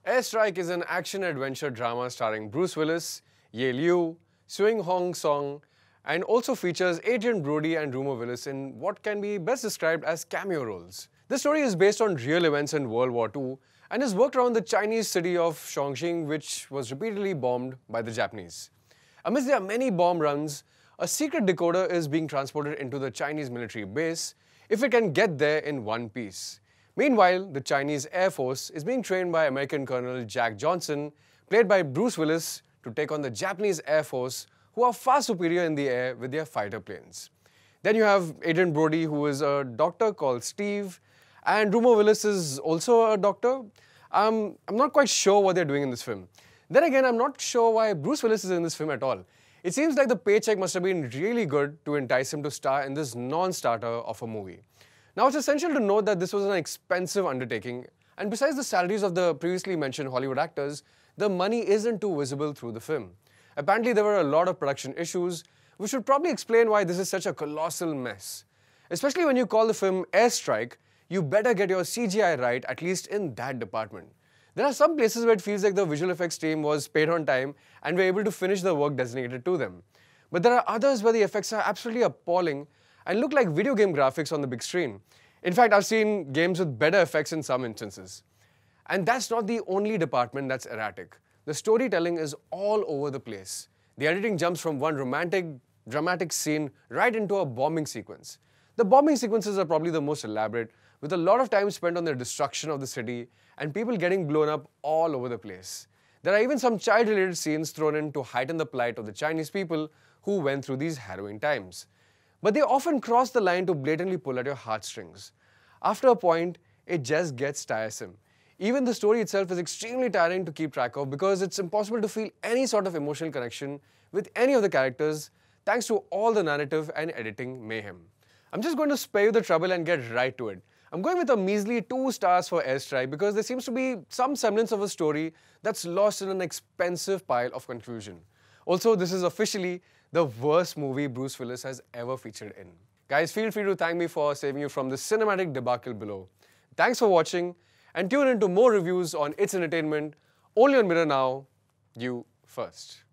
Airstrike is an action-adventure drama starring Bruce Willis, Ye Liu, Swing Hong Song, and also features Adrian Brody and Rumor Willis in what can be best described as cameo roles. This story is based on real events in World War II and is worked around the Chinese city of Chongqing, which was repeatedly bombed by the Japanese. Amidst their many bomb runs, a secret decoder is being transported into the Chinese military base if it can get there in one piece. Meanwhile, the Chinese Air Force is being trained by American Colonel Jack Johnson, played by Bruce Willis, to take on the Japanese Air Force, who are far superior in the air with their fighter planes. Then you have Adrian Brody, who is a doctor called Steve, and Rumor Willis is also a doctor. I'm not quite sure what they're doing in this film. Then again, I'm not sure why Bruce Willis is in this film at all. It seems like the paycheck must have been really good to entice him to star in this non-starter of a movie. Now, it's essential to note that this was an expensive undertaking, and besides the salaries of the previously mentioned Hollywood actors, the money isn't too visible through the film. Apparently, there were a lot of production issues, which would probably explain why this is such a colossal mess. Especially when you call the film Airstrike, you better get your CGI right, at least in that department. There are some places where it feels like the visual effects team was paid on time and were able to finish the work designated to them. But there are others where the effects are absolutely appalling and look like video game graphics on the big screen. In fact, I've seen games with better effects in some instances. And that's not the only department that's erratic. The storytelling is all over the place. The editing jumps from one romantic, dramatic scene right into a bombing sequence. The bombing sequences are probably the most elaborate, with a lot of time spent on the destruction of the city and people getting blown up all over the place. There are even some child-related scenes thrown in to heighten the plight of the Chinese people who went through these harrowing times. But they often cross the line to blatantly pull at your heartstrings. After a point, it just gets tiresome. Even the story itself is extremely tiring to keep track of because it's impossible to feel any sort of emotional connection with any of the characters thanks to all the narrative and editing mayhem. I'm just going to spare you the trouble and get right to it. I'm going with a measly 2 stars for Airstrike because there seems to be some semblance of a story that's lost in an expensive pile of confusion. Also, this is officially the worst movie Bruce Willis has ever featured in. Guys, feel free to thank me for saving you from this cinematic debacle below. Thanks for watching and tune in to more reviews on It's Entertainment only on Mirror Now, you first.